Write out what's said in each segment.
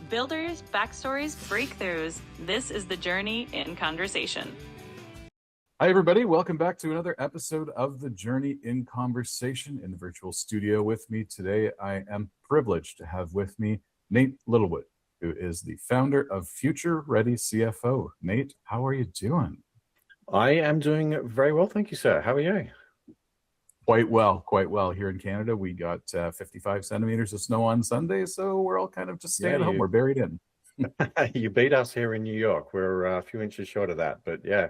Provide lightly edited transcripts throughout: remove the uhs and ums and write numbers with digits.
Builders, backstories, breakthroughs. This is The Journey in Conversation. Hi, everybody. Welcome back to another episode of The Journey in Conversation. In the virtual studio with me today, I am privileged to have with me Nate Littlewood, who is the founder of Future Ready CFO. Nate, how are you doing? I am doing very well, thank you, sir. How are you? Quite well. Here in Canada, we got 55 centimeters of snow on Sunday, so we're all kind of just staying at home. We're buried in. You beat us here in New York. We're a few inches short of that, but yeah,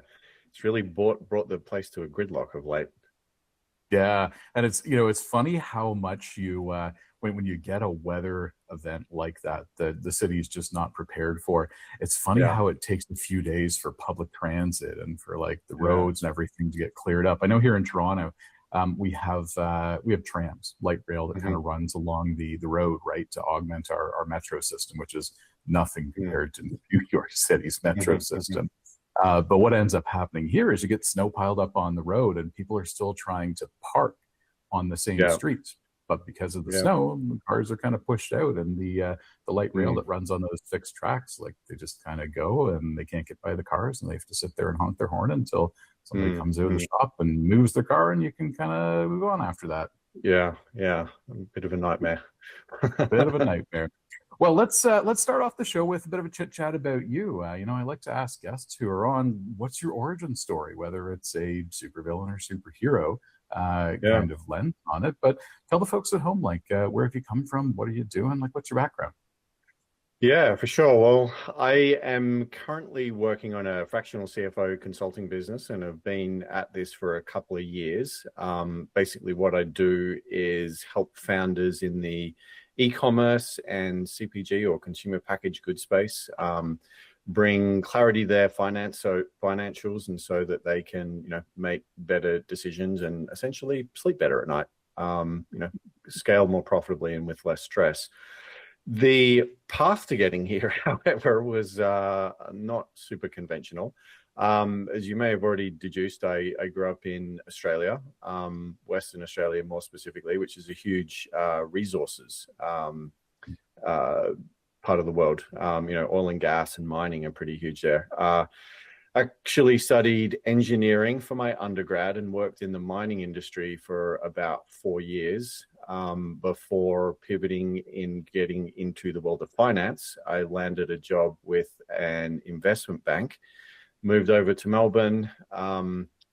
it's really brought the place to a gridlock of late. Yeah, and it's funny how much you when you get a weather event like that, the city's just not prepared for. It's funny how it takes a few days for public transit and for like the roads and everything to get cleared up. I know here in Toronto, we have trams, light rail that kind of runs along the road, right, to augment our metro system, which is nothing compared to New York City's metro system. But what ends up happening here is you get snow piled up on the road and people are still trying to park on the same streets. But because of the snow, the cars are kind of pushed out, and the light rail that runs on those fixed tracks, like they just kind of go and they can't get by the cars and they have to sit there and honk their horn until somebody comes out of the shop and moves their car, and you can kind of move on after that. Yeah, a bit of a nightmare. Well, let's start off the show with a bit of a chit chat about you. I like to ask guests who are on, what's your origin story, whether it's a supervillain or superhero kind of lens on it. But tell the folks at home, like, where have you come from? What are you doing? Like, what's your background? Yeah, for sure. Well, I am currently working on a fractional CFO consulting business and have been at this for a couple of years. Basically, what I do is help founders in the e-commerce and CPG or consumer packaged goods space bring clarity to their financials, and so that they can make better decisions and essentially sleep better at night. Scale more profitably and with less stress. The path to getting here, however, was not super conventional. As you may have already deduced, I grew up in Australia, Western Australia more specifically, which is a huge resources part of the world. Oil and gas and mining are pretty huge there. Actually studied engineering for my undergrad and worked in the mining industry for about 4 years before pivoting in getting into the world of finance. I landed a job with an investment bank, moved over to Melbourne,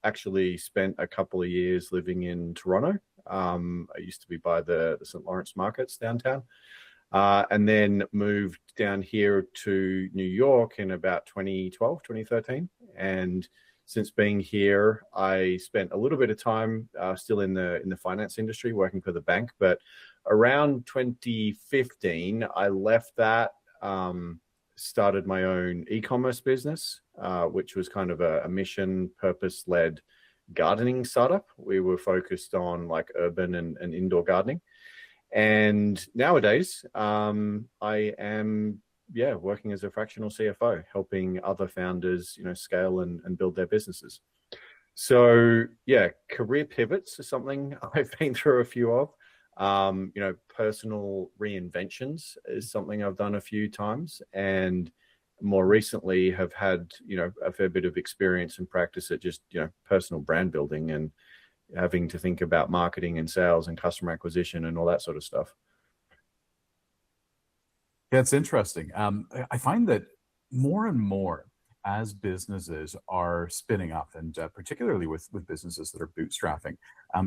actually spent a couple of years living in Toronto. I used to be by the St. Lawrence markets downtown. And then moved down here to New York in about 2013. And since being here, I spent a little bit of time still in the finance industry working for the bank. But around 2015, I left that, started my own e-commerce business, which was kind of a mission purpose-led gardening startup. We were focused on like urban and indoor gardening. And nowadays, I am, working as a fractional CFO, helping other founders, scale and build their businesses. So, career pivots is something I've been through a few of. Personal reinventions is something I've done a few times, and more recently have had, a fair bit of experience and practice at just, personal brand building and having to think about marketing and sales and customer acquisition and all that sort of stuff. That's interesting. I find that more and more as businesses are spinning up, and particularly with businesses that are bootstrapping,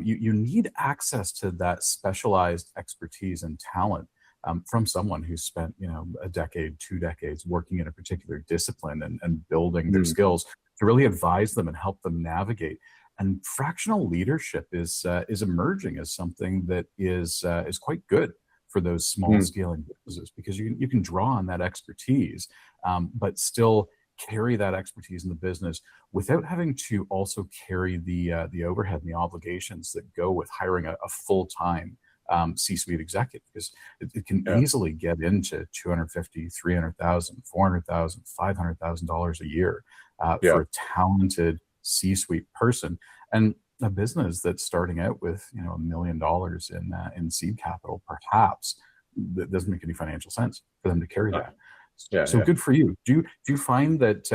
you need access to that specialized expertise and talent from someone who's spent, a decade, 2 decades working in a particular discipline and building their skills to really advise them and help them navigate. And fractional leadership is emerging as something that is quite good for those small scaling businesses, because you can draw on that expertise, but still carry that expertise in the business without having to also carry the overhead and the obligations that go with hiring a full-time C-suite executive, because it can easily get into $250,000, $300,000, $400,000, $500,000 a year for a talented C-suite person. And a business that's starting out with $1 million in seed capital, perhaps that doesn't make any financial sense for them to carry that. Yeah, So yeah. good for you. Do you find that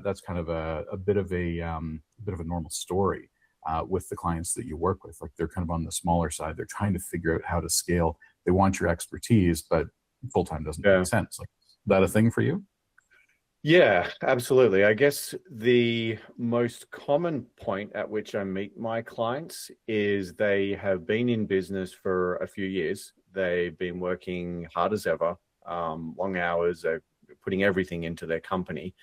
that's kind of a bit of a normal story with the clients that you work with? Like they're kind of on the smaller side. They're trying to figure out how to scale. They want your expertise, but full time doesn't Yeah. make sense. Like, is that a thing for you? Yeah, absolutely. I guess the most common point at which I meet my clients is they have been in business for a few years. They've been working hard as ever, long hours, they're putting everything into their company,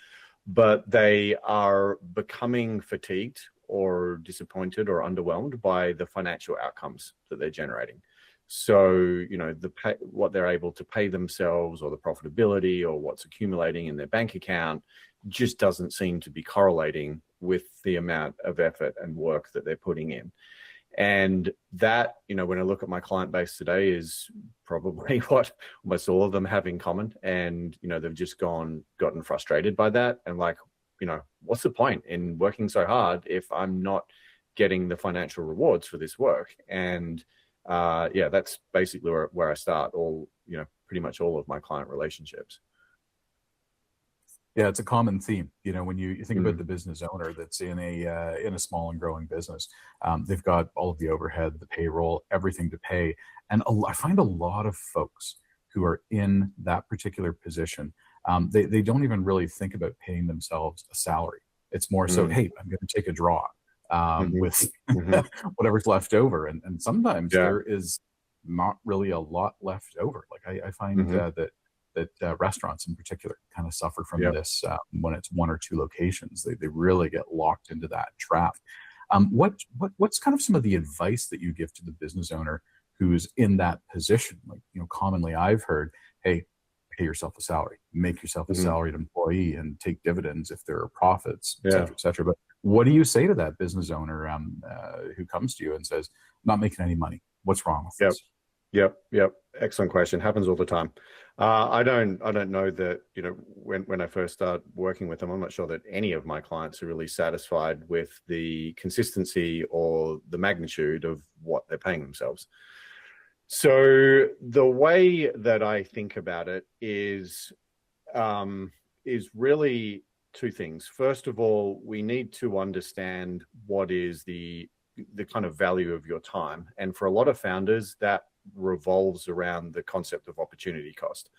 but they are becoming fatigued or disappointed or underwhelmed by the financial outcomes that they're generating. So, what they're able to pay themselves or the profitability or what's accumulating in their bank account just doesn't seem to be correlating with the amount of effort and work that they're putting in. And that, when I look at my client base today, is probably what almost all of them have in common. And, they've just gotten frustrated by that. And like, what's the point in working so hard if I'm not getting the financial rewards for this work? And that's basically where I start pretty much all of my client relationships. Yeah, it's a common theme. When you think about the business owner that's in a small and growing business, they've got all of the overhead, the payroll, everything to pay, and I find a lot of folks who are in that particular position, they don't even really think about paying themselves a salary. It's more so, hey, I'm going to take a draw with whatever's left over, and sometimes there is not really a lot left over. Like I find that restaurants in particular kind of suffer from this when it's one or two locations. They really get locked into that trap. What's kind of some of the advice that you give to the business owner who's in that position? Like, commonly I've heard, hey, pay yourself a salary, make yourself a salaried employee, and take dividends if there are profits, et cetera, et cetera. But what do you say to that business owner who comes to you and says, I'm not making any money? What's wrong with this? Yep. Excellent question. Happens all the time. I don't know that, when I first start working with them, I'm not sure that any of my clients are really satisfied with the consistency or the magnitude of what they're paying themselves. So the way that I think about it is really two things. First of all, we need to understand what is the kind of value of your time. And for a lot of founders, that revolves around the concept of opportunity cost,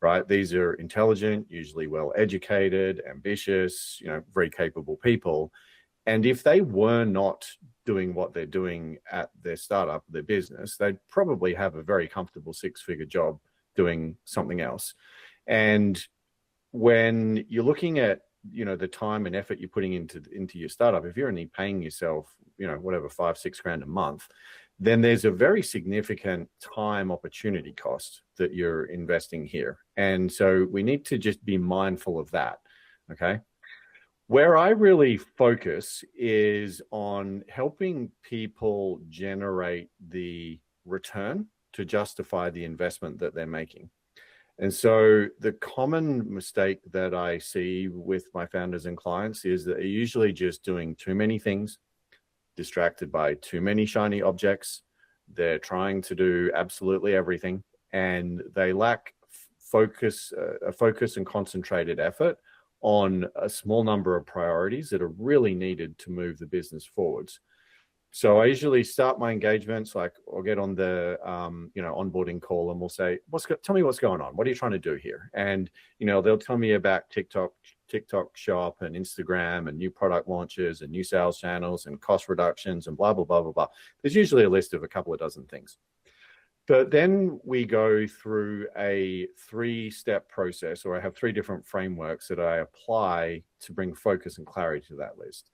right? These are intelligent, usually well-educated, ambitious, very capable people. And if they were not doing what they're doing at their startup, their business, they'd probably have a very comfortable six-figure job doing something else. And when you're looking at, the time and effort you're putting into your startup, if you're only paying yourself, whatever, $5-6 grand a month, then there's a very significant time opportunity cost that you're investing here. And so we need to just be mindful of that. Okay. Where I really focus is on helping people generate the return to justify the investment that they're making. And so the common mistake that I see with my founders and clients is that they're usually just doing too many things, distracted by too many shiny objects. They're trying to do absolutely everything, and they lack a focus and concentrated effort on a small number of priorities that are really needed to move the business forwards. So I usually start my engagements, like I'll get on the onboarding call, and we'll say, tell me what's going on. What are you trying to do here? And they'll tell me about TikTok Shop and Instagram and new product launches and new sales channels and cost reductions and blah blah blah blah blah. There's usually a list of a couple of dozen things. But then we go through a 3-step process, or I have 3 different frameworks that I apply to bring focus and clarity to that list.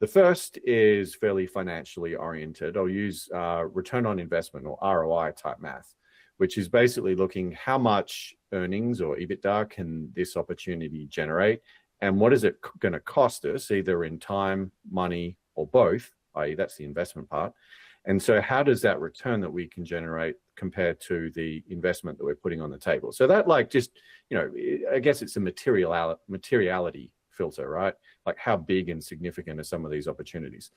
The first is fairly financially oriented. I'll use return on investment, or ROI type math, which is basically looking how much earnings or EBITDA can this opportunity generate, and what is it going to cost us, either in time, money, or both, i.e. that's the investment part. And so how does that return that we can generate compare to the investment that we're putting on the table? So that, like, just, I guess it's a materiality filter, right? Like, how big and significant are some of these opportunities?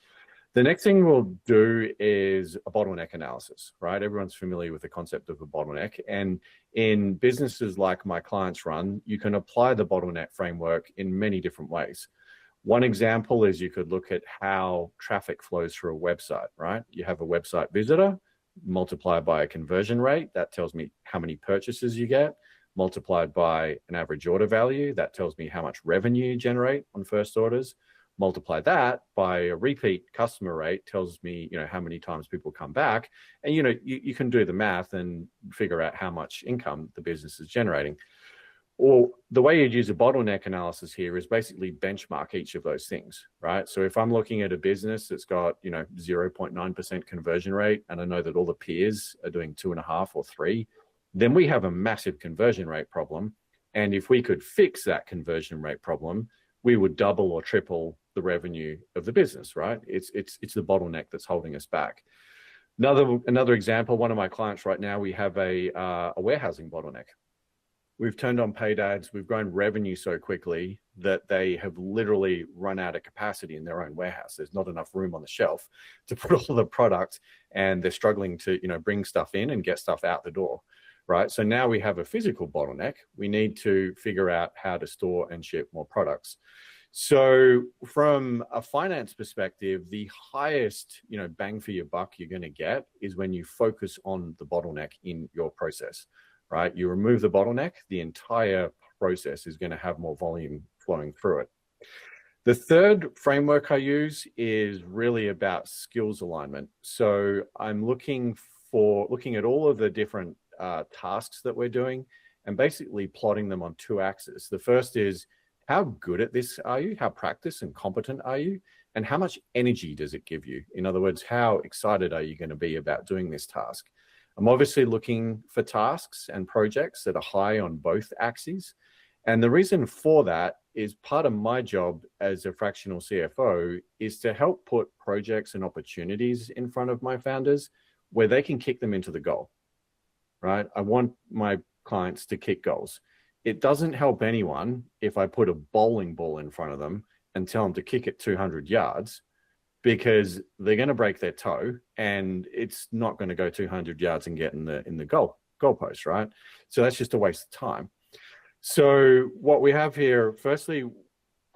The next thing we'll do is a bottleneck analysis, right? Everyone's familiar with the concept of a bottleneck. And in businesses like my clients run, you can apply the bottleneck framework in many different ways. One example is you could look at how traffic flows through a website, right? You have a website visitor, multiplied by a conversion rate. That tells me how many purchases you get, multiplied by an average order value. That tells me how much revenue you generate on first orders. Multiply that by a repeat customer rate, tells me, how many times people come back. And, you can do the math and figure out how much income the business is generating. Or the way you'd use a bottleneck analysis here is basically benchmark each of those things, right? So if I'm looking at a business that's got, 0.9% conversion rate, and I know that all the peers are doing 2.5 or 3, then we have a massive conversion rate problem. And if we could fix that conversion rate problem, we would double or triple the revenue of the business, right? It's the bottleneck that's holding us back. Another example, one of my clients right now, we have a warehousing bottleneck. We've turned on paid ads. We've grown revenue so quickly that they have literally run out of capacity in their own warehouse. There's not enough room on the shelf to put all the product, and they're struggling to, bring stuff in and get stuff out the door, right? So now we have a physical bottleneck. We need to figure out how to store and ship more products. So from a finance perspective, the highest, bang for your buck you're going to get is when you focus on the bottleneck in your process, right? You remove the bottleneck, the entire process is going to have more volume flowing through it. The third framework I use is really about skills alignment. So I'm looking at all of the different tasks that we're doing and basically plotting them on 2 axes. The first is, how good at this are you? How practiced and competent are you? And how much energy does it give you? In other words, how excited are you going to be about doing this task? I'm obviously looking for tasks and projects that are high on both axes. And the reason for that is part of my job as a fractional CFO is to help put projects and opportunities in front of my founders where they can kick them into the goal, right? I want my clients to kick goals. It doesn't help anyone if I put a bowling ball in front of them and tell them to kick it 200 yards, because they're going to break their toe and it's not going to go 200 yards and get in the goalpost, right? So that's just a waste of time. So what we have here, firstly,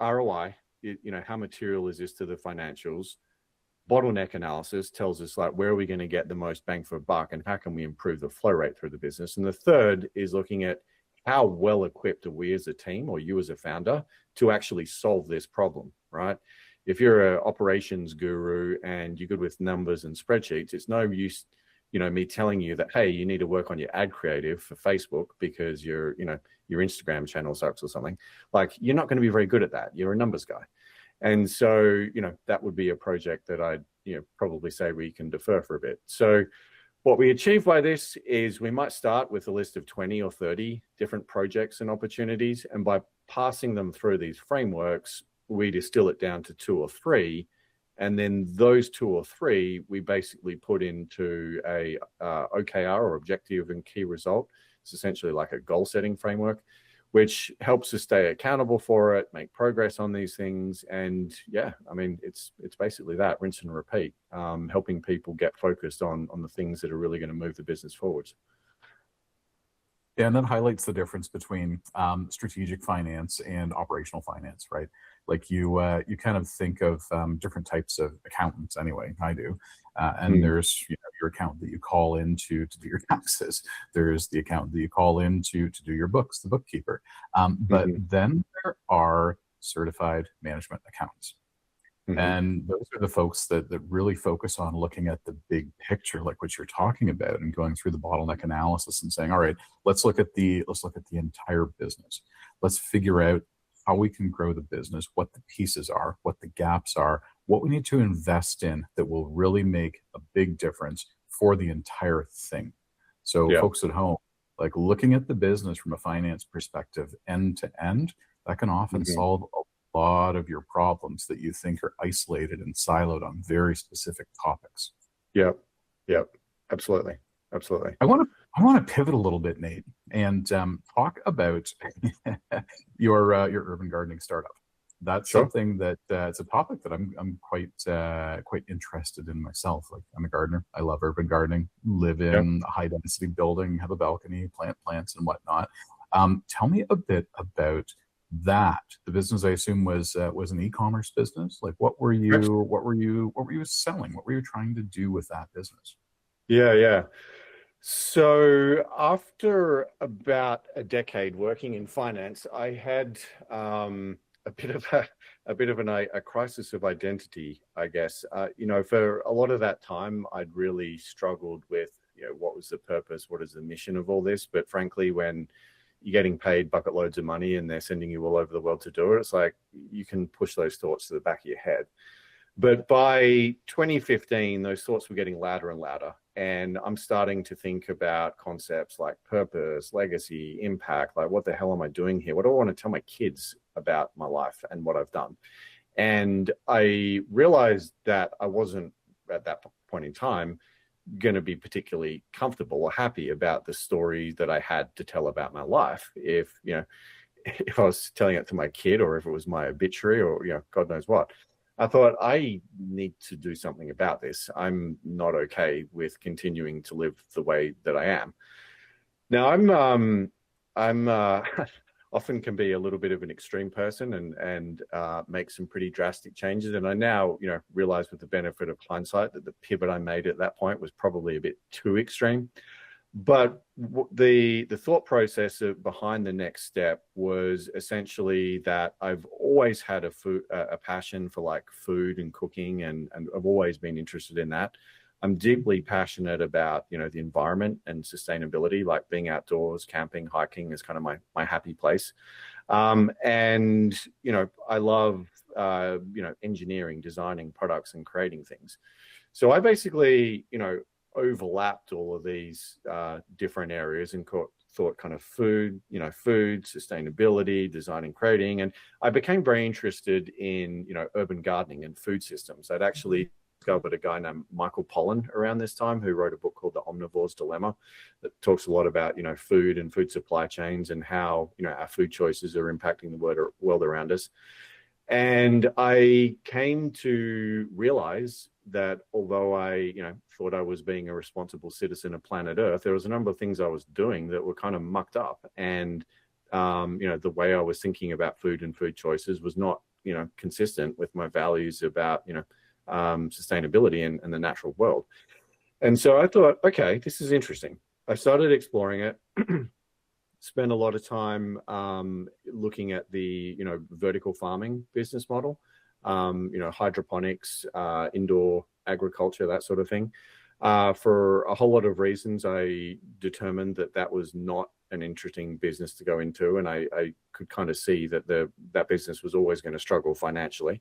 ROI, how material is this to the financials? Bottleneck analysis tells us where are we going to get the most bang for a buck and how can we improve the flow rate through the business? And the third is looking at how well equipped are we as a team or you as a founder to actually solve this problem, right? If you're an operations guru and you're good with numbers and spreadsheets, it's no use, me telling you that, hey, you need to work on your ad creative for Facebook because your Instagram channel sucks or something. You're not going to be very good at that. You're a numbers guy. And so, that would be a project that I'd, probably say we can defer for a bit. So what we achieve by this is we might start with a list of 20 or 30 different projects and opportunities. And by passing them through these frameworks, we distill it down to 2 or 3. And then those 2 or 3, we basically put into a OKR, or objective and key result. It's essentially like a goal setting framework, which helps us stay accountable for it, make progress on these things. And it's basically that, rinse and repeat, helping people get focused on the things that are really going to move the business forwards. Yeah, and that highlights the difference between strategic finance and operational finance, right? You kind of think of different types of accountants. Anyway, I do, and there's your accountant that you call in to do your taxes. There's the accountant that you call in to do your books, the bookkeeper. But then there are certified management accountants. And those are the folks that really focus on looking at the big picture, like what you're talking about, and going through the bottleneck analysis and saying, all right, let's look at the entire business. Let's figure out how we can grow the business, what the pieces are, what the gaps are, what we need to invest in that will really make a big difference for the entire thing. So folks at home, looking at the business from a finance perspective, end to end, that can often solve a lot of your problems that you think are isolated and siloed on very specific topics. Yep, absolutely. I want to pivot a little bit, Nate, and talk about your urban gardening startup. That's Sure. something that it's a topic that I'm quite interested in myself. Like, I'm a gardener. I love urban gardening. Live Yeah. in a high density building, have a balcony, plant plants and whatnot. Tell me a bit about that. The business, I assume, was an e-commerce business. Like, what were you selling? What were you trying to do with that business? Yeah, yeah. So after about a decade working in finance, I had a bit of a crisis of identity, I guess. For a lot of that time, I'd really struggled with, what was the purpose, what is the mission of all this? But frankly, when you're getting paid bucket loads of money and they're sending you all over the world to do it, it's like you can push those thoughts to the back of your head. But by 2015, those thoughts were getting louder and louder. And I'm starting to think about concepts like purpose, legacy, impact. Like, what the hell am I doing here? What do I want to tell my kids about my life and what I've done? And I realized that I wasn't, at that point in time, going to be particularly comfortable or happy about the story that I had to tell about my life. If I was telling it to my kid, or if it was my obituary, or God knows what. I thought, I need to do something about this. I'm not okay with continuing to live the way that I am. Now, I'm often can be a little bit of an extreme person, and make some pretty drastic changes. And I now, realize with the benefit of hindsight that the pivot I made at that point was probably a bit too extreme. But the thought process behind the next step was essentially that I've always had a passion for like food and cooking, and I've always been interested in that. I'm deeply passionate about, the environment and sustainability, like being outdoors, camping, hiking is kind of my happy place. And I love engineering, designing products and creating things. So I basically, overlapped all of these different areas and thought kind of food, sustainability, design and creating. And I became very interested in, urban gardening and food systems. I'd actually discovered a guy named Michael Pollan around this time, who wrote a book called The Omnivore's Dilemma that talks a lot about, food and food supply chains, and how, our food choices are impacting the world around us. And I came to realize that although I, thought I was being a responsible citizen of planet Earth, there was a number of things I was doing that were kind of mucked up. And, the way I was thinking about food and food choices was not, consistent with my values about, sustainability and the natural world. And so I thought, okay, this is interesting. I started exploring it. Spent a lot of time looking at the vertical farming business model, hydroponics, indoor agriculture, that sort of thing. For a whole lot of reasons, I determined that was not an interesting business to go into, and I could kind of see that that business was always going to struggle financially.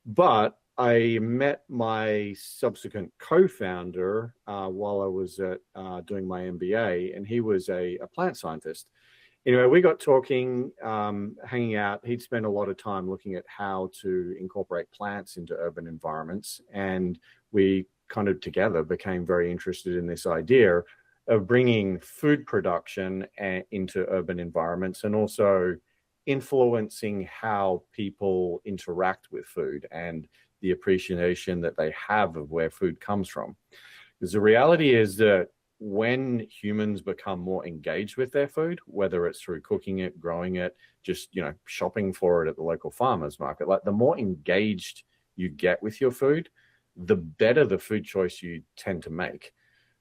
But I met my subsequent co-founder while I was doing my MBA, and he was a plant scientist. Anyway, we got talking, hanging out. He'd spent a lot of time looking at how to incorporate plants into urban environments, and we kind of together became very interested in this idea of bringing food production into urban environments, and also influencing how people interact with food and the appreciation that they have of where food comes from. Because the reality is that when humans become more engaged with their food, whether it's through cooking it, growing it, just, shopping for it at the local farmer's market, like the more engaged you get with your food, the better the food choice you tend to make.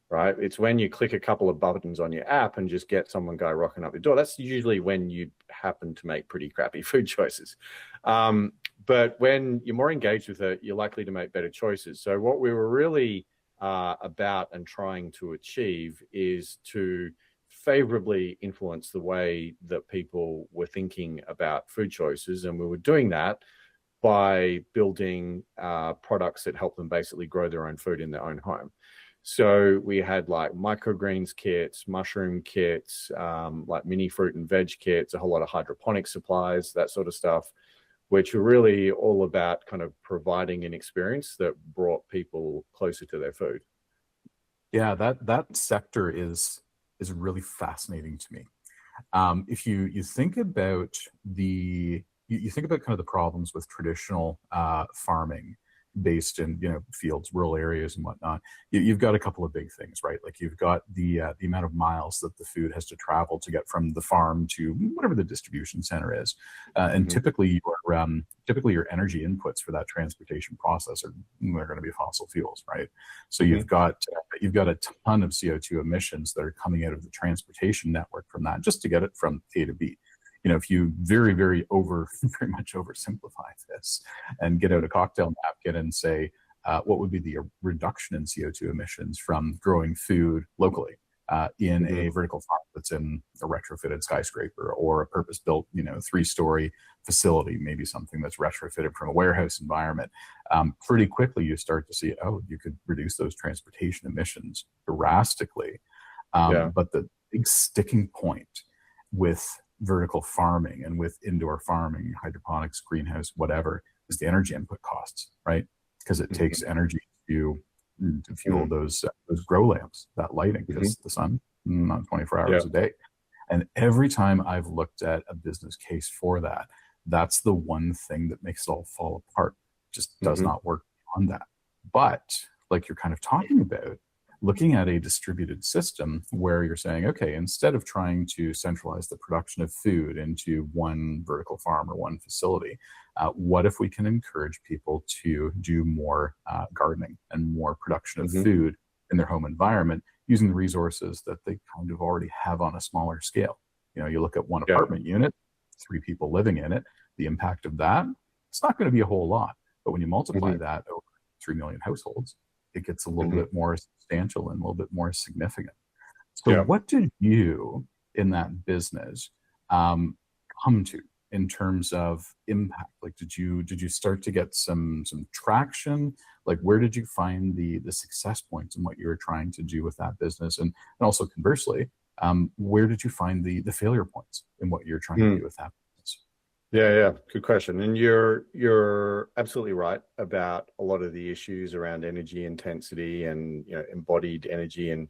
Right? It's when you click a couple of buttons on your app and just get someone guy rocking up your door. That's usually when you happen to make pretty crappy food choices. But when you're more engaged with it, you're likely to make better choices. So what we were really about and trying to achieve is to favorably influence the way that people were thinking about food choices. And we were doing that by building products that help them basically grow their own food in their own home. So we had like microgreens kits, mushroom kits, like mini fruit and veg kits, a whole lot of hydroponic supplies, that sort of stuff, which are really all about kind of providing an experience that brought people closer to their food. Yeah, that sector is really fascinating to me. If you think about the you think about kind of the problems with traditional farming based in, fields, rural areas and whatnot. You've got a couple of big things, right? Like you've got the amount of miles that the food has to travel to get from the farm to whatever the distribution center is, and typically your energy inputs for that transportation process are going to be fossil fuels, right? So you've got a ton of CO2 emissions that are coming out of the transportation network from that, just to get it from A to B. If you very much oversimplify this and get out a cocktail napkin and say, what would be the reduction in CO2 emissions from growing food locally in a vertical farm that's in a retrofitted skyscraper or a purpose-built, 3-story facility, maybe something that's retrofitted from a warehouse environment. Pretty quickly, you start to see, you could reduce those transportation emissions drastically. But the big sticking point with vertical farming and with indoor farming, hydroponics, greenhouse, whatever, is the energy input costs, right? Because it takes energy to fuel those grow lamps, that lighting, because the sun, not 24 hours a day. And every time I've looked at a business case for that, that's the one thing that makes it all fall apart. Just does not work on that. But like you're kind of talking about, looking at a distributed system where you're saying, okay, instead of trying to centralize the production of food into one vertical farm or one facility, what if we can encourage people to do more gardening and more production of food in their home environment using the resources that they kind of already have on a smaller scale? You look at one apartment unit, 3 people living in it, the impact of that, it's not going to be a whole lot. But when you multiply that over 3 million households, it gets a little bit more substantial and a little bit more significant. So what did you in that business come to in terms of impact? Like, did you start to get some traction? Like, where did you find the success points in what you were trying to do with that business? And also conversely, where did you find the failure points in what you're trying to do with that business? Yeah, good question. And you're absolutely right about a lot of the issues around energy intensity and embodied energy, and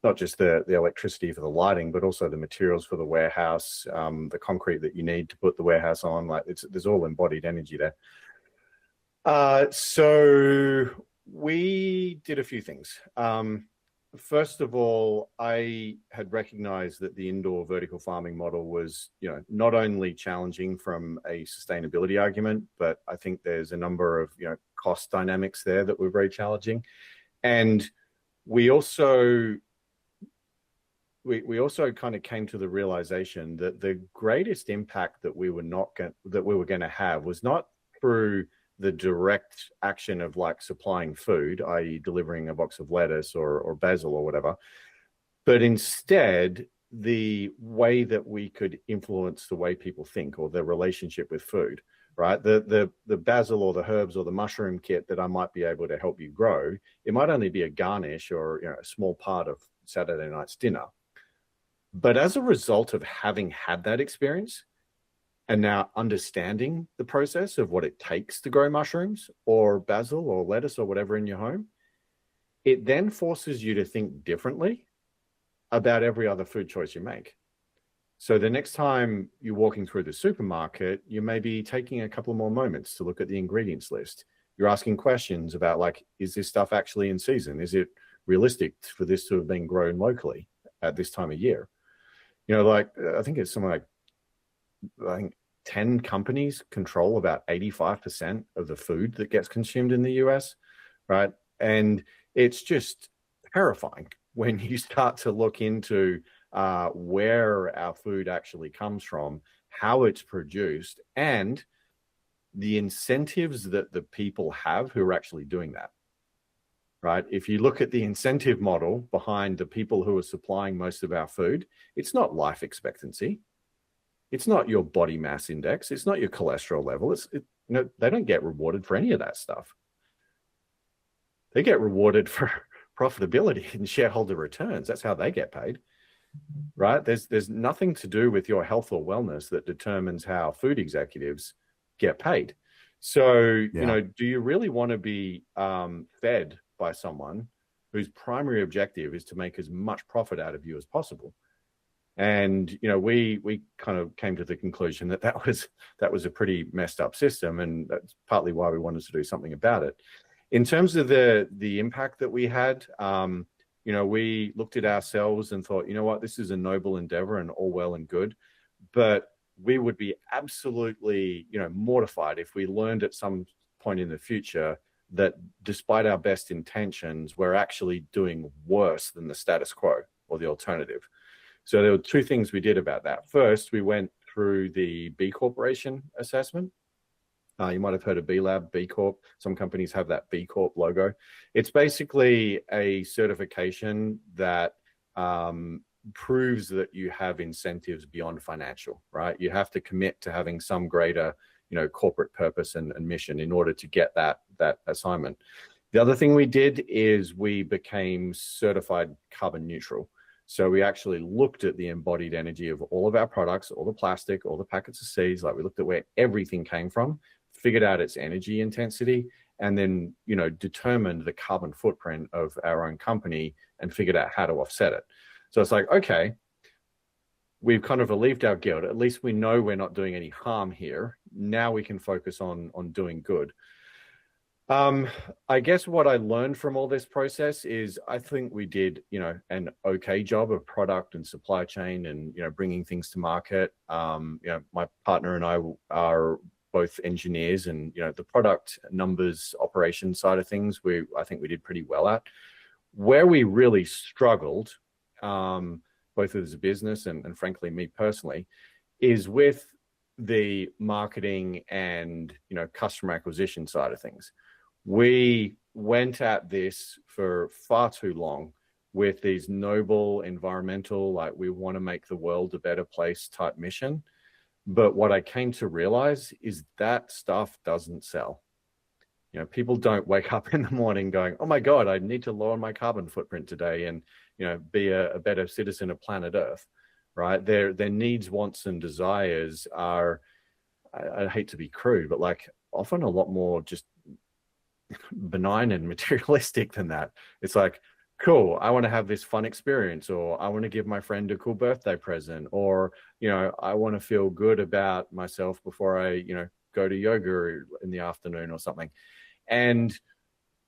not just the electricity for the lighting, but also the materials for the warehouse, the concrete that you need to put the warehouse on. Like there's all embodied energy there. So we did a few things. First of all, I had recognized that the indoor vertical farming model was, not only challenging from a sustainability argument, but I think there's a number of, cost dynamics there that were very challenging. And we also kind of came to the realization that the greatest impact that we were going to have was not through the direct action of like supplying food, i.e. delivering a box of lettuce or basil or whatever, but instead the way that we could influence the way people think or their relationship with food, right? The basil or the herbs or the mushroom kit that I might be able to help you grow, it might only be a garnish or a small part of Saturday night's dinner. But as a result of having had that experience, and now understanding the process of what it takes to grow mushrooms or basil or lettuce or whatever in your home, it then forces you to think differently about every other food choice you make. So the next time you're walking through the supermarket, you may be taking a couple more moments to look at the ingredients list. You're asking questions about like, is this stuff actually in season? Is it realistic for this to have been grown locally at this time of year? I think it's something like, 10 companies control about 85% of the food that gets consumed in the US, right? And it's just terrifying when you start to look into where our food actually comes from, how it's produced, and the incentives that the people have who are actually doing that, right? If you look at the incentive model behind the people who are supplying most of our food, it's not life expectancy. It's not your body mass index. It's not your cholesterol level. They don't get rewarded for any of that stuff. They get rewarded for profitability and shareholder returns. That's how they get paid, right? There's nothing to do with your health or wellness that determines how food executives get paid. So, do you really want to be fed by someone whose primary objective is to make as much profit out of you as possible? And we kind of came to the conclusion that that was a pretty messed up system, and that's partly why we wanted to do something about it. In terms of the impact that we had, we looked at ourselves and thought, you know what, this is a noble endeavor and all well and good, but we would be absolutely, mortified if we learned at some point in the future that despite our best intentions, we're actually doing worse than the status quo or the alternative. So there were two things we did about that. First, we went through the B Corporation assessment. You might have heard of B Lab, B Corp. Some companies have that B Corp logo. It's basically a certification that proves that you have incentives beyond financial, right? You have to commit to having some greater, corporate purpose and mission in order to get that assignment. The other thing we did is we became certified carbon neutral. So we actually looked at the embodied energy of all of our products, all the plastic, all the packets of seeds. Like, we looked at where everything came from, figured out its energy intensity, and then, determined the carbon footprint of our own company and figured out how to offset it. So it's like, okay, we've kind of relieved our guilt. At least we know we're not doing any harm here. Now we can focus on doing good. I guess what I learned from all this process is I think we did, an okay job of product and supply chain and, bringing things to market. My partner and I are both engineers, and, the product numbers operation side of things, I think we did pretty well at. Where we really struggled, both as a business and frankly, me personally, is with the marketing and, customer acquisition side of things. We went at this for far too long with these noble environmental, like, we want to make the world a better place type mission. But what I came to realize is that stuff doesn't sell. People don't wake up in the morning going, oh my God, I need to lower my carbon footprint today and, be a better citizen of planet Earth, right? Their needs, wants, and desires are, I hate to be crude, but like often a lot more just benign and materialistic than that. It's like, cool, I want to have this fun experience, or I want to give my friend a cool birthday present, or, I want to feel good about myself before I, go to yoga in the afternoon or something. And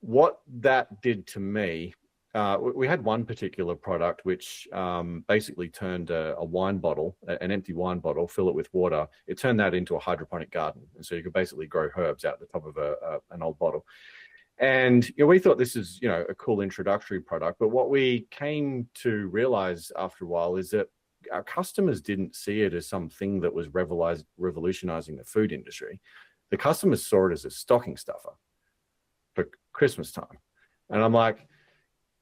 what that did to me, we had one particular product which basically turned a wine bottle, an empty wine bottle, fill it with water. It turned that into a hydroponic garden. And so you could basically grow herbs out the top of an old bottle. And we thought this is, a cool introductory product. But what we came to realize after a while is that our customers didn't see it as something that was revolutionizing the food industry. The customers saw it as a stocking stuffer for Christmas time. And I'm like,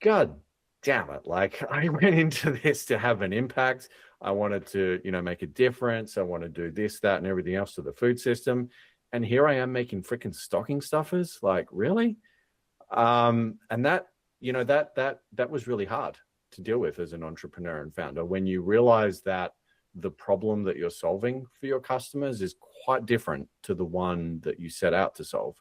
God damn it. Like, I went into this to have an impact. I wanted to, make a difference. I want to do this, that, and everything else to the food system. And here I am making freaking stocking stuffers. Like, really? And that, that was really hard to deal with as an entrepreneur and founder, when you realize that the problem that you're solving for your customers is quite different to the one that you set out to solve.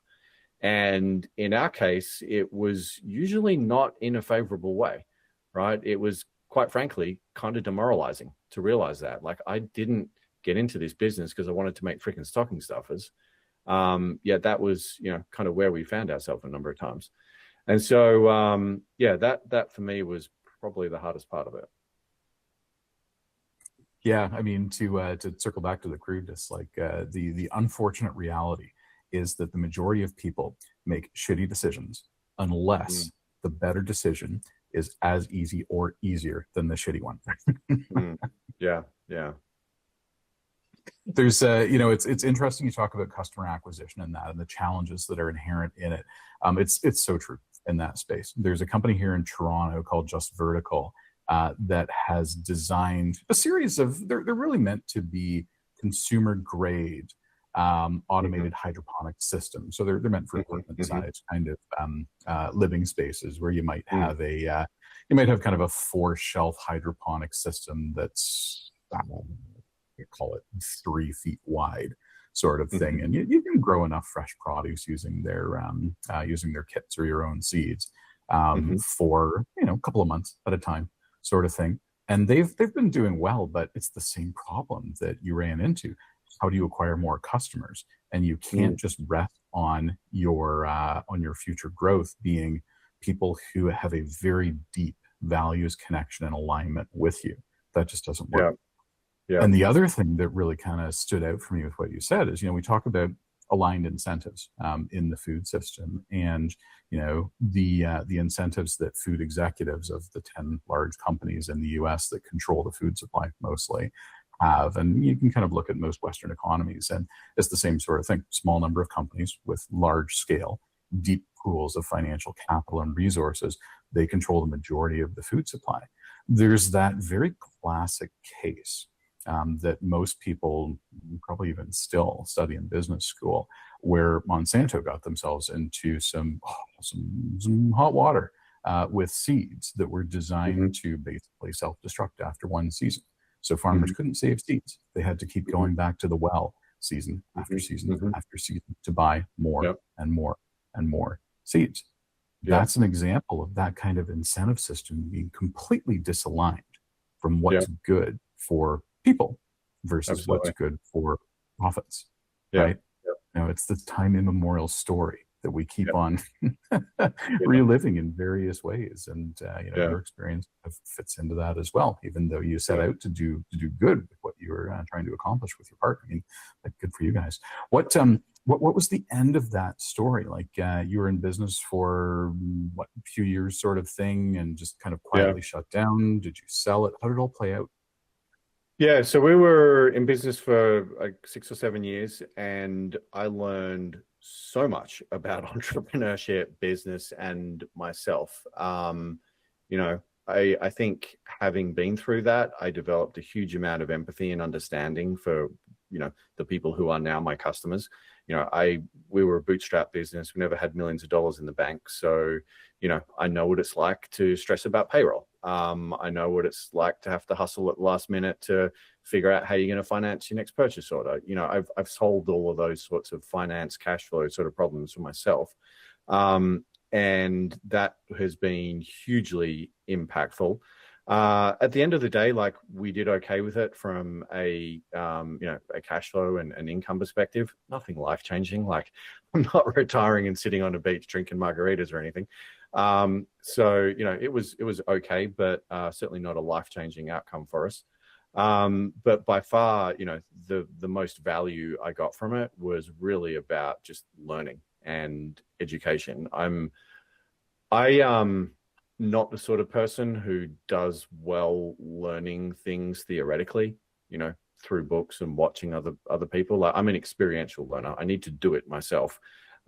And in our case, it was usually not in a favorable way, right? It was, quite frankly, kind of demoralizing to realize that. Like, I didn't get into this business because I wanted to make freaking stocking stuffers. That was, kind of where we found ourselves a number of times. And so, that for me was probably the hardest part of it. Yeah, I mean, to circle back to the crudeness, like the unfortunate reality is that the majority of people make shitty decisions unless the better decision is as easy or easier than the shitty one. Yeah. There's it's interesting you talk about customer acquisition and the challenges that are inherent in it. It's so true in that space. There's a company here in Toronto called Just Vertical that has designed a series of, they're really meant to be consumer grade automated hydroponic systems. So they're meant for equipment size kind of living spaces where you might have kind of a 4-shelf hydroponic system that's you call it 3 feet wide sort of thing. And you can grow enough fresh produce using their kits or your own seeds for, a couple of months at a time sort of thing. and they've been doing well, but it's the same problem that you ran into. How do you acquire more customers? And you can't just rest on your future growth being people who have a very deep values connection and alignment with you. That just doesn't work. Yeah. And the other thing that really kind of stood out for me with what you said is, we talk about aligned incentives in the food system, and the incentives that food executives of the 10 large companies in the U.S. that control the food supply mostly have. And you can kind of look at most Western economies, and it's the same sort of thing. Small number of companies with large scale, deep pools of financial capital and resources. They control the majority of the food supply. There's that very classic case that most people probably even still study in business school, where Monsanto got themselves into some hot water with seeds that were designed to basically self-destruct after one season. So farmers couldn't save seeds. They had to keep going back to the well season after season after season to buy more and more and more seeds. That's an example of that kind of incentive system being completely disaligned from what's good for people versus what's good for profits, right? It's this time immemorial story that we keep on reliving in various ways, and your experience fits into that as well. Even though you set out to do good with what you were trying to accomplish with your partner, I mean, like, good for you guys. What was the end of that story? Like, you were in business for a few years, sort of thing, and just kind of quietly shut down. Did you sell it? How did it all play out? Yeah, so we were in business for like 6 or 7 years, and I learned so much about entrepreneurship, business, and myself. I think having been through that, I developed a huge amount of empathy and understanding for, the people who are now my customers. We were a bootstrap business. We never had millions of dollars in the bank. So, I know what it's like to stress about payroll. I know what it's like to have to hustle at the last minute to figure out how you're going to finance your next purchase order. I've solved all of those sorts of finance, cash flow sort of problems for myself. And that has been hugely impactful. At the end of the day, like, we did okay with it from a cash flow and an income perspective. Nothing life-changing. Like, I'm not retiring and sitting on a beach drinking margaritas or anything. So it was okay, but certainly not a life-changing outcome for us. But by far, the most value I got from it was really about just learning and education. I not the sort of person who does well learning things theoretically, through books and watching other people. Like, I'm an experiential learner. I need to do it myself.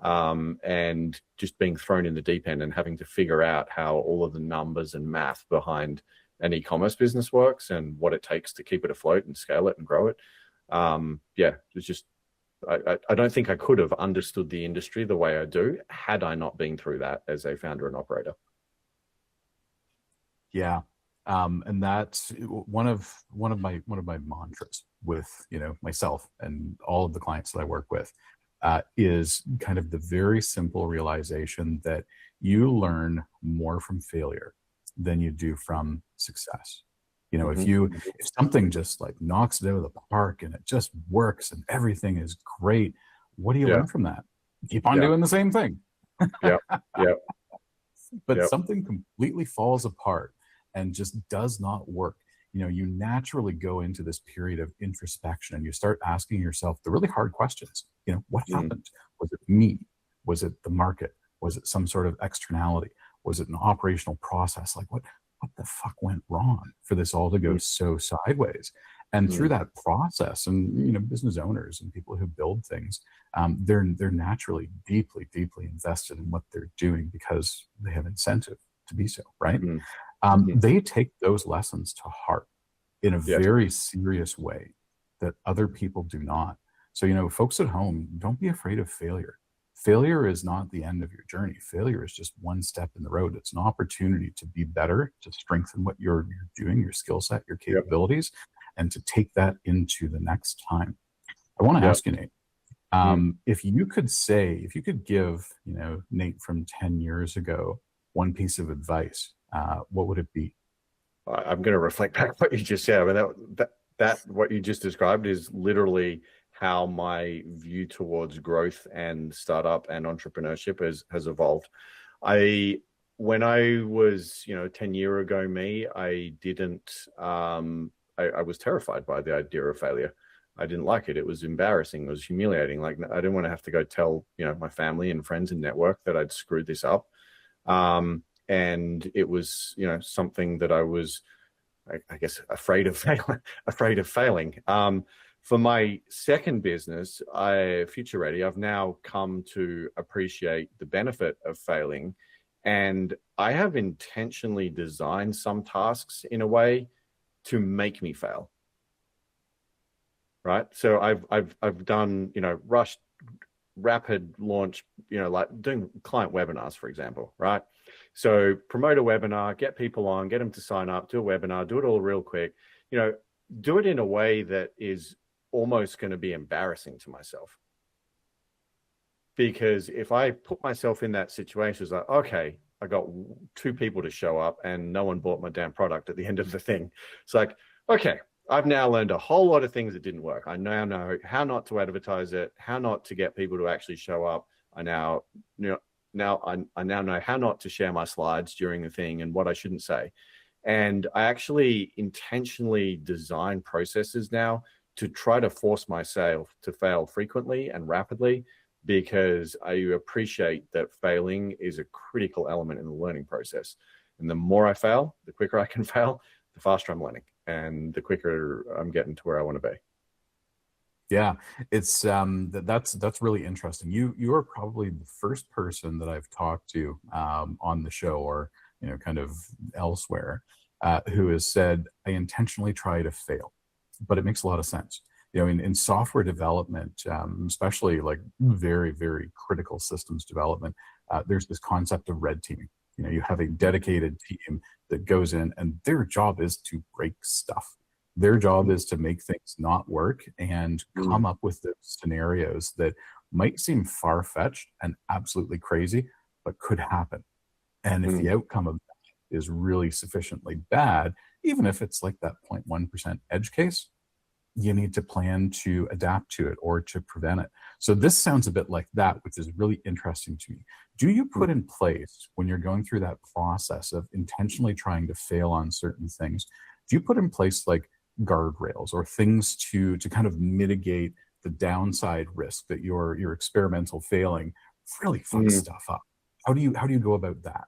And just being thrown in the deep end and having to figure out how all of the numbers and math behind an e-commerce business works and what it takes to keep it afloat and scale it and grow it. It's just, I don't think I could have understood the industry the way I do had I not been through that as a founder and operator. Yeah. And that's one of my mantras with, myself and all of the clients that I work with, is kind of the very simple realization that you learn more from failure than you do from success. If something just like knocks it out of the park and it just works and everything is great, what do you learn from that? Keep on doing the same thing. But something completely falls apart and just does not work. You naturally go into this period of introspection and you start asking yourself the really hard questions. What happened? Was it me? Was it the market? Was it some sort of externality? Was it an operational process? Like, what the fuck went wrong for this all to go so sideways? And through that process, and business owners and people who build things, they're naturally deeply invested in what they're doing because they have incentive to be so, right? They take those lessons to heart in a very serious way that other people do not. So, folks at home, don't be afraid of failure. Failure is not the end of your journey. Failure is just one step in the road. It's an opportunity to be better, to strengthen what you're doing, your skill set, your capabilities, and to take that into the next time. I want to ask you, Nate, if you could give, Nate from 10 years ago, one piece of advice, what would it be? I'm going to reflect back what you just said. I mean, that what you just described is literally how my view towards growth and startup and entrepreneurship has evolved. When I was, 10 year ago me, I didn't, I was terrified by the idea of failure. I didn't like it. It was embarrassing. It was humiliating. Like, I didn't want to have to go tell, my family and friends and network that I'd screwed this up. And it was, something that I was, I guess, afraid of failing. For my second business, Future Ready, I've now come to appreciate the benefit of failing, and I have intentionally designed some tasks in a way to make me fail. Right. So I've done, rushed, rapid launch, like doing client webinars, for example, right? So promote a webinar, get people on, get them to sign up, do a webinar, do it all real quick, do it in a way that is almost going to be embarrassing to myself. Because if I put myself in that situation, it's like, okay, I got 2 people to show up and no one bought my damn product at the end of the thing. It's like, okay, I've now learned a whole lot of things that didn't work. I now know how not to advertise it, how not to get people to actually show up. I now know how not to share my slides during the thing and what I shouldn't say. And I actually intentionally design processes now to try to force myself to fail frequently and rapidly, because I appreciate that failing is a critical element in the learning process. And the more I fail, the quicker I can fail, the faster I'm learning, and the quicker I'm getting to where I want to be. Yeah, it's that's really interesting. You are probably the first person that I've talked to on the show, or kind of elsewhere, who has said, I intentionally try to fail. But it makes a lot of sense. In software development, especially like very, very critical systems development, there's this concept of red teaming. You have a dedicated team that goes in, and their job is to break stuff. Their job is to make things not work and come up with the scenarios that might seem far-fetched and absolutely crazy, but could happen. And if the outcome of that is really sufficiently bad, even if it's like that 0.1% edge case, you need to plan to adapt to it or to prevent it. So this sounds a bit like that, which is really interesting to me. Do you put in place, when you're going through that process of intentionally trying to fail on certain things, do you put in place like guardrails or things to kind of mitigate the downside risk that your experimental failing really fucks stuff up? How do you go about that?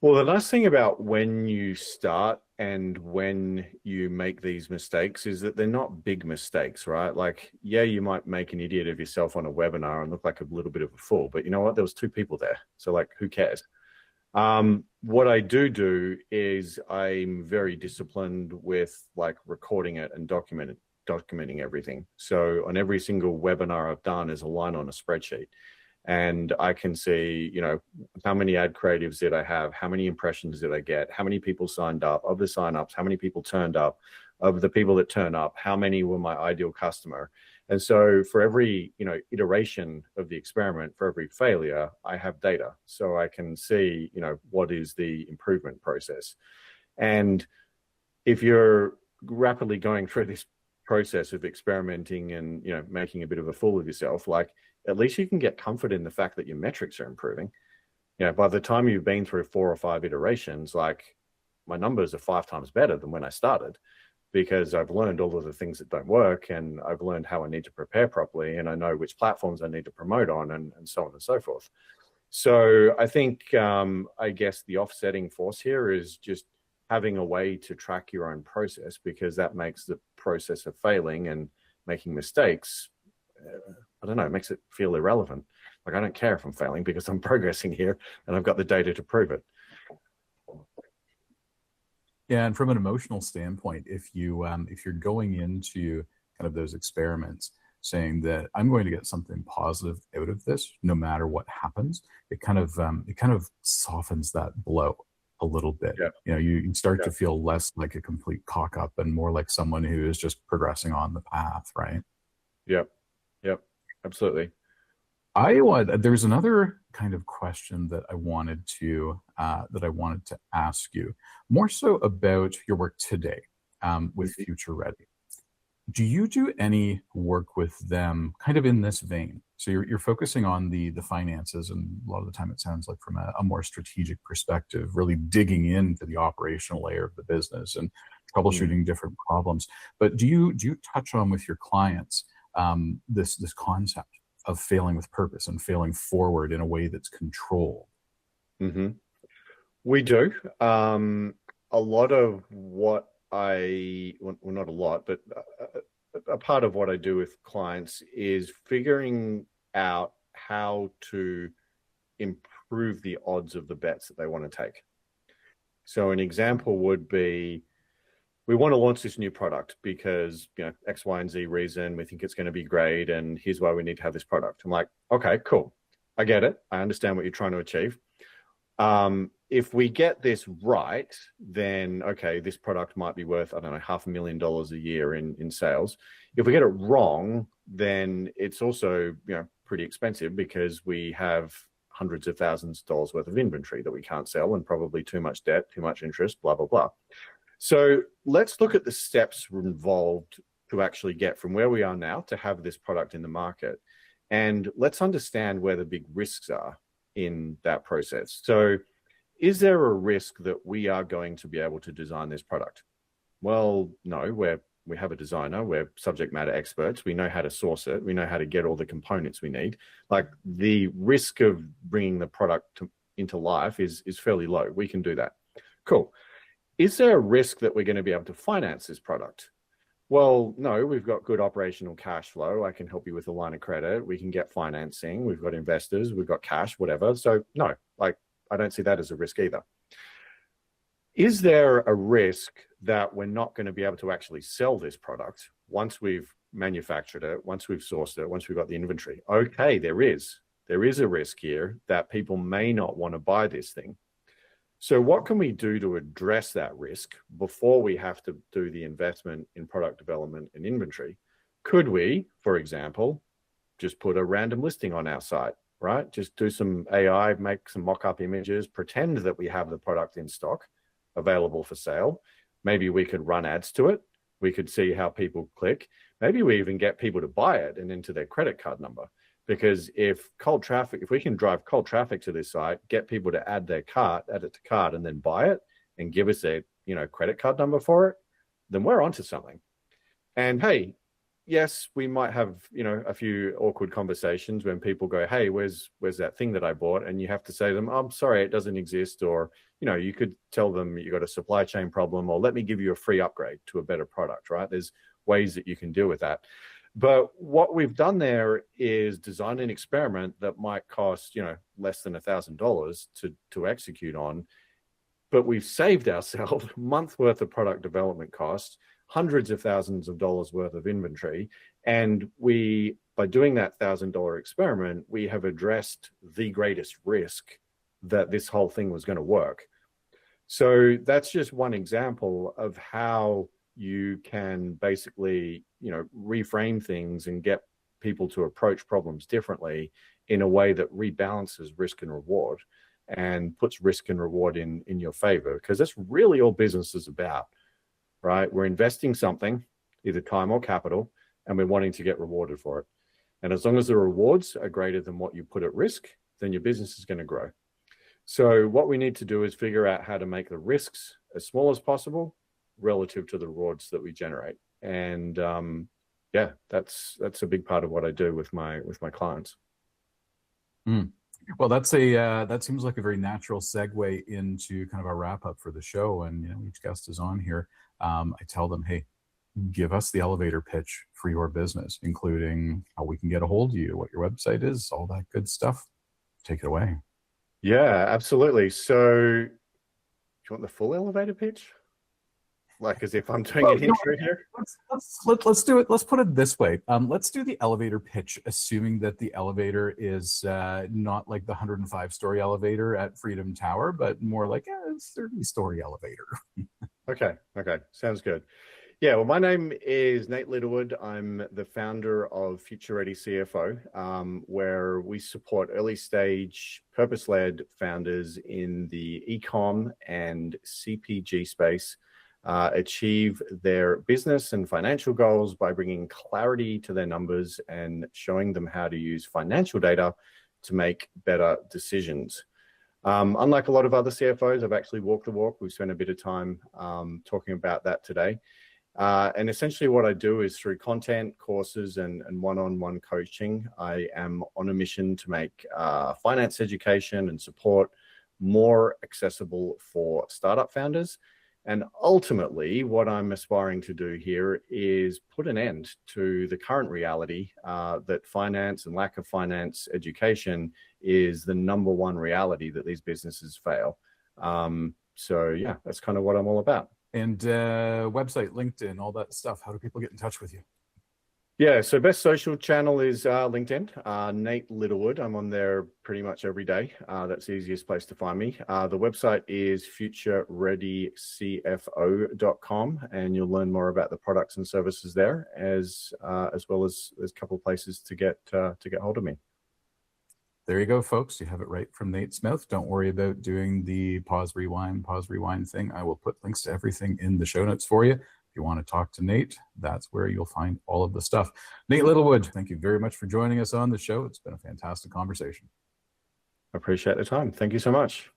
Well, the nice thing about when you start and when you make these mistakes is that they're not big mistakes, right? Like, yeah, you might make an idiot of yourself on a webinar and look like a little bit of a fool, but you know what? There was 2 people there. So like, who cares? What I do is I'm very disciplined with like recording it and documenting everything. So on every single webinar I've done is a line on a spreadsheet. And I can see, how many ad creatives did I have? How many impressions did I get? How many people signed up? Of the signups, how many people turned up? Of the people that turn up, how many were my ideal customer? And so for every, iteration of the experiment, for every failure, I have data. So I can see, what is the improvement process. And if you're rapidly going through this process of experimenting and, making a bit of a fool of yourself, like, at least you can get comfort in the fact that your metrics are improving. By the time you've been through 4 or 5 iterations, like, my numbers are 5 times better than when I started, because I've learned all of the things that don't work, and I've learned how I need to prepare properly, and I know which platforms I need to promote on, and so on and so forth. So I think, I guess the offsetting force here is just having a way to track your own process, because that makes the process of failing and making mistakes, I don't know, it makes it feel irrelevant. Like, I don't care if I'm failing because I'm progressing here and I've got the data to prove it. Yeah, and from an emotional standpoint, if you're going into kind of those experiments saying that I'm going to get something positive out of this, no matter what happens, it kind of softens that blow a little bit. Yeah. You start to feel less like a complete cock up and more like someone who is just progressing on the path, right? Yep, absolutely. There's another kind of question that I wanted to ask you, more so about your work today with Future Ready. Do you do any work with them kind of in this vein? So you're focusing on the finances, and a lot of the time it sounds like from a more strategic perspective, really digging into the operational layer of the business and troubleshooting different problems. But do you touch on with your clients this concept of failing with purpose and failing forward in a way that's controlled? Mm-hmm. We do. A lot of what not a lot, but a part of what I do with clients is figuring out how to improve the odds of the bets that they want to take. So an example would be, we want to launch this new product because, X, Y, and Z reason, we think it's going to be great, and here's why we need to have this product. I'm like, okay, cool. I get it. I understand what you're trying to achieve. If we get this right, then okay, this product might be worth, I don't know, $500,000 a year in sales. If we get it wrong, then it's also, pretty expensive because we have hundreds of thousands of dollars worth of inventory that we can't sell, and probably too much debt, too much interest, blah, blah, blah. So let's look at the steps involved to actually get from where we are now to have this product in the market. And let's understand where the big risks are in that process. So is there a risk that we are going to be able to design this product? Well, no, we have a designer, we're subject matter experts, we know how to source it, we know how to get all the components we need. Like, the risk of bringing the product into life is fairly low. We can do that. Cool. Is there a risk that we're going to be able to finance this product? Well, no, we've got good operational cash flow. I can help you with a line of credit. We can get financing. We've got investors. We've got cash, whatever. So no, I don't see that as a risk either. Is there a risk that we're not going to be able to actually sell this product once we've manufactured it, once we've sourced it, once we've got the inventory? Okay, there is. There is a risk here that people may not want to buy this thing. So what can we do to address that risk before we have to do the investment in product development and inventory? Could we, for example, just put a random listing on our site, right? Just do some AI, make some mock-up images, pretend that we have the product in stock available for sale. Maybe we could run ads to it. We could see how people click. Maybe we even get people to buy it and enter their credit card number. Because if we can drive cold traffic to this site, get people to add it to cart, and then buy it and give us a credit card number for it, then we're onto something. And hey, yes, we might have a few awkward conversations when people go, hey, where's that thing that I bought? And you have to say to them, I'm sorry, it doesn't exist. Or you could tell them you got a supply chain problem, or let me give you a free upgrade to a better product, right? There's ways that you can deal with that. But what we've done there is design an experiment that might cost, less than $1,000 to execute on. But we've saved ourselves a month worth of product development costs, hundreds of thousands of dollars worth of inventory. And by doing that $1,000 experiment, we have addressed the greatest risk that this whole thing was going to work. So that's just one example of how you can basically, reframe things and get people to approach problems differently in a way that rebalances risk and reward and puts risk and reward in your favor. Because that's really all business is about, right? We're investing something, either time or capital, and we're wanting to get rewarded for it. And as long as the rewards are greater than what you put at risk, then your business is going to grow. So what we need to do is figure out how to make the risks as small as possible relative to the rewards that we generate. And that's a big part of what I do with my clients. Well, that seems like a very natural segue into kind of our wrap up for the show. And each guest is on here. I tell them, hey, give us the elevator pitch for your business, including how we can get a hold of you, what your website is, all that good stuff. Take it away. Yeah, absolutely. So, do you want the full elevator pitch? Like as if I'm doing an intro here? Let's do it. Let's put it this way. Let's do the elevator pitch, assuming that the elevator is not like the 105-story elevator at Freedom Tower, but more like a 30-story elevator. Okay. Sounds good. Yeah, well, my name is Nate Littlewood. I'm the founder of Future Ready CFO, where we support early stage, purpose-led founders in the e-com and CPG space achieve their business and financial goals by bringing clarity to their numbers and showing them how to use financial data to make better decisions. Unlike a lot of other CFOs, I've actually walked the walk. We've spent a bit of time talking about that today. And essentially what I do is through content, courses, and one-on-one coaching, I am on a mission to make finance education and support more accessible for startup founders. And ultimately, what I'm aspiring to do here is put an end to the current reality that finance and lack of finance education is the number one reality that these businesses fail. So yeah, that's kind of what I'm all about. And website, LinkedIn, all that stuff. How do people get in touch with you? Yeah, so best social channel is LinkedIn, Nate Littlewood. I'm on there pretty much every day. That's the easiest place to find me. The website is futurereadycfo.com, and you'll learn more about the products and services there, as well as there's a couple of places to get hold of me. There you go, folks. You have it right from Nate's mouth. Don't worry about doing the pause, rewind thing. I will put links to everything in the show notes for you. If you want to talk to Nate, that's where you'll find all of the stuff. Nate Littlewood, thank you very much for joining us on the show. It's been a fantastic conversation. I appreciate the time. Thank you so much.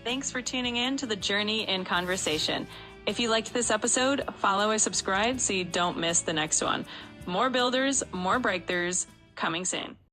Thanks for tuning in to The Journey in Conversation. If you liked this episode, follow or subscribe so you don't miss the next one. More builders, more breakthroughs, coming soon.